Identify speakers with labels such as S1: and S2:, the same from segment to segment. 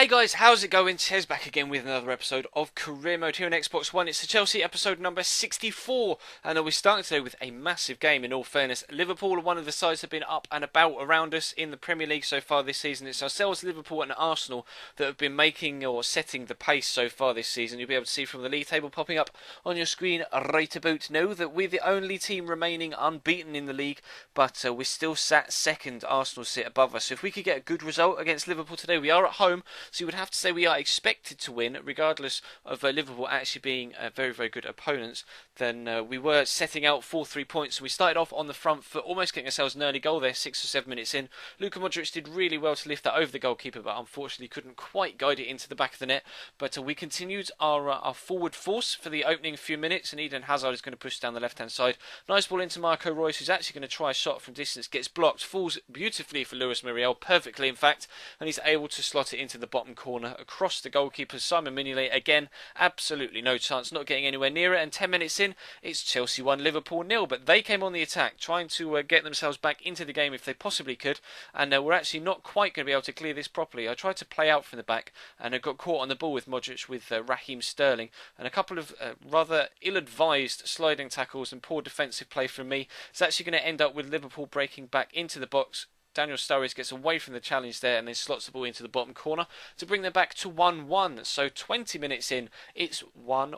S1: Hey guys, how's it going? Tez back again with another episode of Career Mode here on Xbox One. It's the Chelsea episode number 64, and we're starting today with a massive game. In all fairness, Liverpool are one of the sides that have been up and about around us in the Premier League so far this season. It's ourselves, Liverpool and Arsenal that have been making or setting the pace so far this season. You'll be able to see from the league table popping up on your screen right about now that we're the only team remaining unbeaten in the league, but we're still sat second. Arsenal sit above us. So if we could get a good result against Liverpool today, we are at home. So you would have to say we are expected to win, regardless of Liverpool actually being very, very good opponents. Then we were setting out for 3 points. So we started off on the front foot, almost getting ourselves an early goal there, 6 or 7 minutes in. Luka Modric did really well to lift that over the goalkeeper, but unfortunately couldn't quite guide it into the back of the net. But we continued our forward force for the opening few minutes, and Eden Hazard is going to push down the left-hand side. Nice ball into Marco Reus, who's actually going to try a shot from distance, gets blocked, falls beautifully for Luis Muriel, perfectly in fact, and he's able to slot it into the bottom corner across the goalkeeper. Simon Mignolet again, absolutely no chance, not getting anywhere near it. And 10 minutes in, it's Chelsea 1, Liverpool 0. But they came on the attack, trying to get themselves back into the game if they possibly could. And we're actually not quite going to be able to clear this properly. I tried to play out from the back, and I got caught on the ball with Modric, with Raheem Sterling, and a couple of rather ill-advised sliding tackles and poor defensive play from me. It's actually going to end up with Liverpool breaking back into the box. Daniel Sturridge gets away from the challenge there and then slots the ball into the bottom corner to bring them back to 1-1. So 20 minutes in, it's 1-1.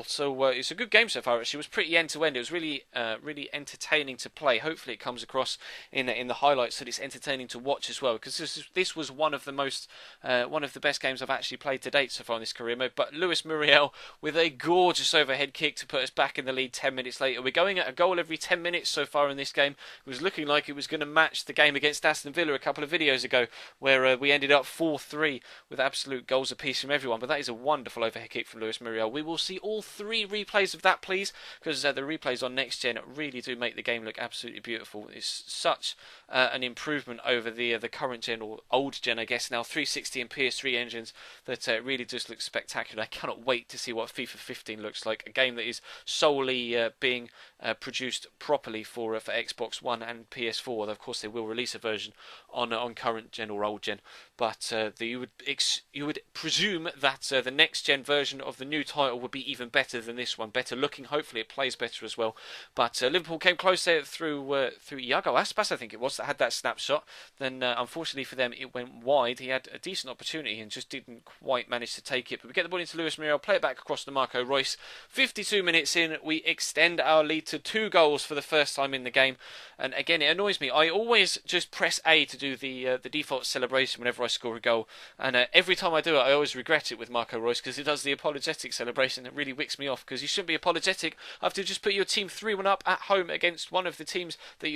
S1: So it's a good game so far. Actually, it was pretty end-to-end. It was really entertaining to play. Hopefully it comes across in the highlights that it's entertaining to watch as well, because this was one of the best games I've actually played to date so far in this career mode. But Luis Muriel with a gorgeous overhead kick to put us back in the lead 10 minutes later. We're going at a goal every 10 minutes so far in this game. It was looking like it was going to match the game against Aston Villa a couple of videos ago, where we ended up 4-3 with absolute goals apiece from everyone. But that is a wonderful overhead kick from Luis Muriel. We will see all 3 replays of that, please, because the replays on Next Gen really do make the game look absolutely beautiful. It's such an improvement over the current gen, or old gen, I guess now, 360 and PS3 engines, that really does look spectacular. I cannot wait to see what FIFA 15 looks like, a game that is solely being produced properly for Xbox One and PS4. Although of course they will release a version on current gen or old gen, but you would presume that the next gen version of the new title would be even better than this one, better looking. Hopefully it plays better as well. But Liverpool came close there through Iago Aspas, I think it was, that had that snapshot. Then unfortunately for them it went wide. He had a decent opportunity and just didn't quite manage to take it. But we get the ball into Luis Muriel, play it back across to Marco Reus. 52 minutes in, we extend our lead to 2 goals for the first time in the game. And again, it annoys me. I always just press A to do the default celebration whenever I score a goal, and every time I do it I always regret it with Marco Reus, because he does the apologetic celebration. It really wicks me off, because you shouldn't be apologetic after just put your team 3-1 up at home against one of the teams that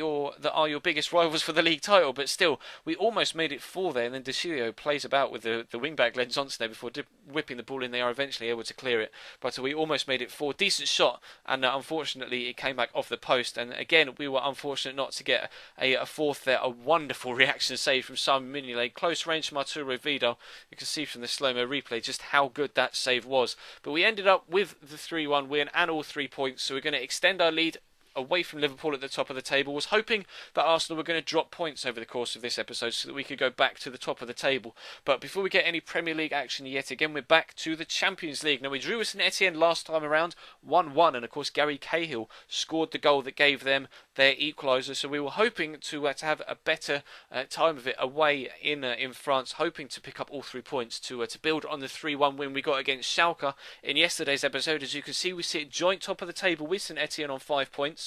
S1: are your biggest rivals for the league title. But still, we almost made it 4 there, and then De Cilio plays about with the wing-back Glenn Johnson there before whipping the ball in. They are eventually able to clear it, but we almost made it 4. Decent shot, and unfortunately it came back off the post, and again we were unfortunate not to get a 4th there. A wonderful reaction save from Simon Mignolet, close range from Arturo Vidal. You can see from the slow-mo replay just how good that save was. But we ended up with the 3-1 win and all 3 points, so we're going to extend our lead away from Liverpool at the top of the table. Was hoping that Arsenal were going to drop points over the course of this episode so that we could go back to the top of the table. But before we get any Premier League action yet again, we're back to the Champions League. Now, we drew with St Etienne last time around, 1-1, and of course Gary Cahill scored the goal that gave them their equaliser. So we were hoping to have a better time of it away in France, hoping to pick up all 3 points to build on the 3-1 win we got against Schalke in yesterday's episode. As you can see, we sit joint top of the table with St Etienne on 5 points.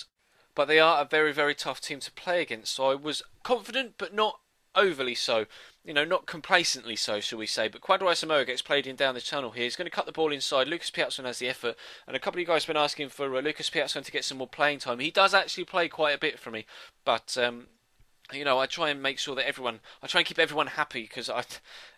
S1: But they are a very, very tough team to play against. So I was confident, but not overly so. You know, not complacently so, shall we say. But Quadro Asamoah gets played in down the channel here. He's going to cut the ball inside. Lucas Piazon has the effort. And a couple of you guys have been asking for Lucas Piazon to get some more playing time. He does actually play quite a bit for me. But you know, I try and make sure that I try and keep everyone happy, because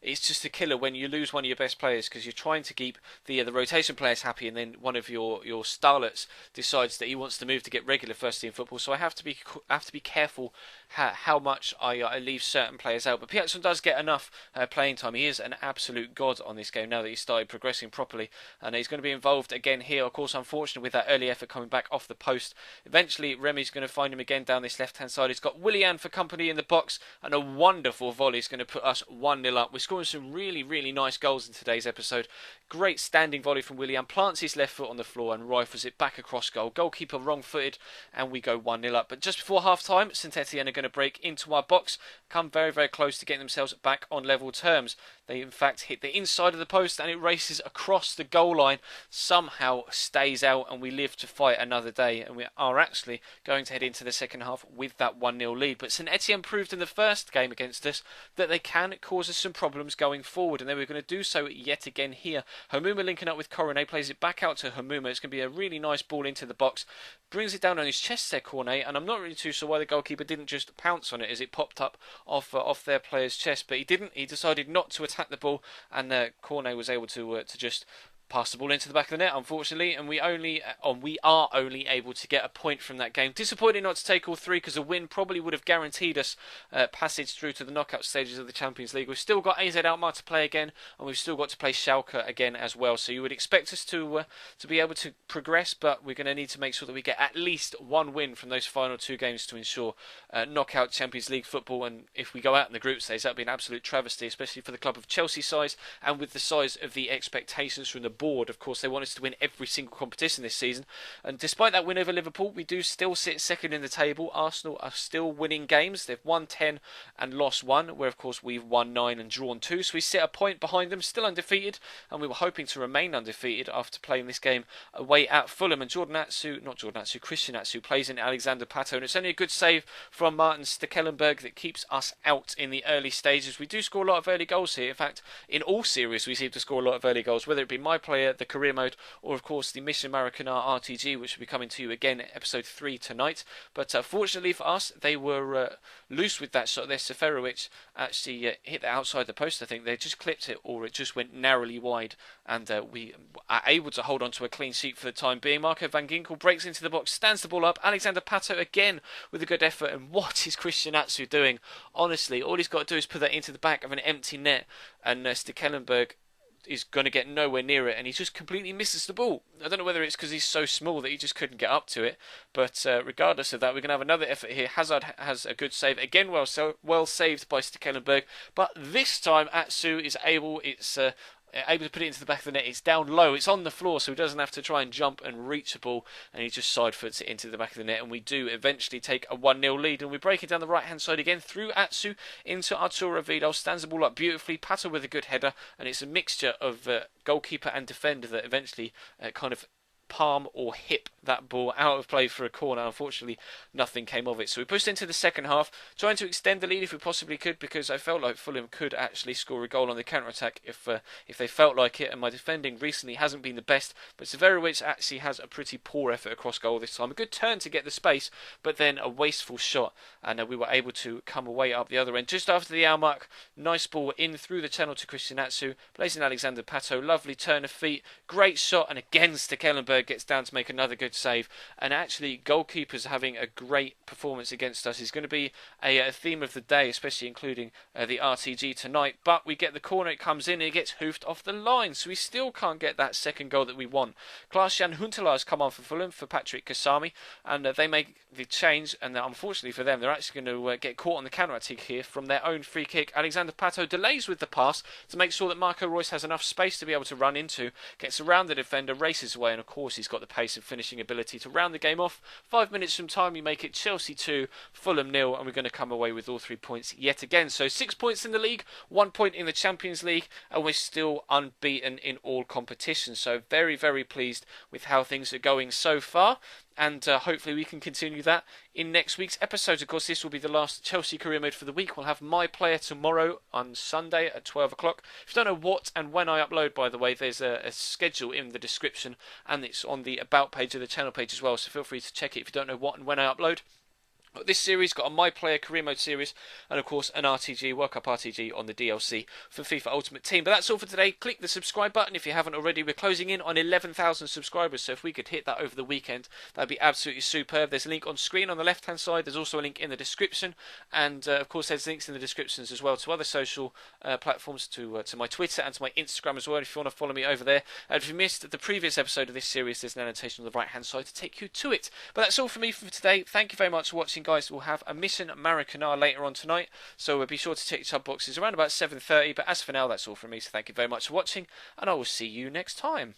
S1: it's just a killer when you lose one of your best players, because you're trying to keep the rotation players happy, and then one of your starlets decides that he wants to move to get regular first team football. So I have to be careful how much I leave certain players out. But Piazon does get enough playing time. He is an absolute god on this game now that he's started progressing properly, and he's going to be involved again here. Of course, unfortunate with that early effort coming back off the post. Eventually, Remy's going to find him again down this left hand side. He's got Willian for company in the box, and a wonderful volley is going to put us 1-0 up. We're scoring some really, really nice goals in today's episode. Great standing volley from Willian, plants his left foot on the floor and rifles it back across goal. Goalkeeper wrong-footed, and we go 1-0 up. But just before half-time, St Etienne are going to break into our box, come very, very close to getting themselves back on level terms. They, in fact, hit the inside of the post, and it races across the goal line, somehow stays out, and we live to fight another day. And we are actually going to head into the second half with that 1-0 lead. But St Etienne proved in the first game against us that they can cause us some problems going forward, and they were going to do so yet again here. Hamuma linking up with Coronet, plays it back out to Hamuma. It's going to be a really nice ball into the box. Brings it down on his chest there, Cornet, and I'm not really too sure why the goalkeeper didn't just pounce on it as it popped up off their player's chest, but he didn't. He decided not to attack the ball, and Cornet was able to just pass the ball into the back of the net, unfortunately, and we are only able to get a point from that game. Disappointing not to take all three, because a win probably would have guaranteed us passage through to the knockout stages of the Champions League. We've still got AZ Alkmaar to play again, and we've still got to play Schalke again as well. So you would expect us to be able to progress, but we're going to need to make sure that we get at least one win from those final two games to ensure knockout Champions League football. And if we go out in the group stage, that would be an absolute travesty, especially for the club of Chelsea size and with the size of the expectations from the board. Of course, they want us to win every single competition this season, and despite that win over Liverpool, we do still sit second in the table. Arsenal are still winning games. They've won 10 and lost 1, where of course we've won 9 and drawn 2, so we sit a point behind them, still undefeated, and we were hoping to remain undefeated after playing this game away at Fulham. And Christian Atsu plays in Alexander Pato, and it's only a good save from Martin Stekelenburg that keeps us out in the early stages. We do score a lot of early goals here. In fact, in all series we seem to score a lot of early goals, whether it be my player, the career mode, or of course the Mission Maracana RTG, which will be coming to you again episode 3 tonight. But fortunately for us, they were loose with that shot there. Seferovic actually hit the outside the post. I think they just clipped it, or it just went narrowly wide, and we are able to hold on to a clean sheet for the time being. Marco van Ginkel breaks into the box, stands the ball up. Alexander Pato again with a good effort, and what is Christian Atsu doing? Honestly, all he's got to do is put that into the back of an empty net, and Stekelenburg is going to get nowhere near it, and he just completely misses the ball. I don't know whether it's because he's so small that he just couldn't get up to it, but regardless of that, we're going to have another effort here. Hazard has a good save again, well saved by Stekelenburg, but this time Atsu is able to put it into the back of the net. It's down low, it's on the floor, so he doesn't have to try and jump and reach the ball, and he just side foots it into the back of the net, and we do eventually take a 1-0 lead, and we break it down the right hand side again through Atsu into Arturo Vidal. Stands the ball up beautifully, Pato with a good header, and it's a mixture of goalkeeper and defender that eventually kind of palm or hip that ball out of play for a corner. Unfortunately, nothing came of it. So we pushed into the second half, trying to extend the lead if we possibly could, because I felt like Fulham could actually score a goal on the counter-attack if they felt like it, and my defending recently hasn't been the best, but Severovic actually has a pretty poor effort across goal this time. A good turn to get the space, but then a wasteful shot, and we were able to come away up the other end. Just after the hour mark, nice ball in through the channel to Christian Atsu, plays in Alexander Pato, lovely turn of feet, great shot, and again Stekelenburg gets down to make another good save. And actually, goalkeepers having a great performance against us is going to be a theme of the day, especially including the RTG tonight. But we get the corner, it comes in, and it gets hoofed off the line, so we still can't get that second goal that we want. Klaas-Jan Huntelaar has come on for Fulham for Patrick Kasami, and they make the change, and unfortunately for them, they're actually going to get caught on the counter-attack here from their own free kick. Alexander Pato delays with the pass to make sure that Marco Reus has enough space to be able to run into, gets around the defender, races away, and of course he's got the pace and finishing ability to round the game off. 5 minutes from time, we make it Chelsea 2, Fulham 0, and we're going to come away with all 3 points yet again. So 6 points in the league, 1 point in the Champions League, and we're still unbeaten in all competitions. So very, very pleased with how things are going so far, and hopefully we can continue that in next week's episode. Of course, this will be the last Chelsea career mode for the week. We'll have my player tomorrow on Sunday at 12 o'clock. If you don't know what and when I upload, by the way, there's a schedule in the description, and it's on the About page of the channel page as well, so feel free to check it if you don't know what and when I upload. This series got a My Player Career Mode series, and of course an RTG, World Cup RTG on the DLC for FIFA Ultimate Team. But that's all for today. Click the subscribe button if you haven't already. We're closing in on 11,000 subscribers, so if we could hit that over the weekend, that'd be absolutely superb. There's a link on screen on the left hand side. There's also a link in the description, and of course there's links in the descriptions as well to other social platforms, to my Twitter and to my Instagram as well, if you want to follow me over there. And if you missed the previous episode of this series, there's an annotation on the right hand side to take you to it. But that's all from me for today. Thank you very much for watching. watching, guys. We'll have a Mission Maracana later on tonight, so we'll be sure to tick sub boxes around about 7:30. But as for now, that's all from me. So thank you very much for watching, and I will see you next time.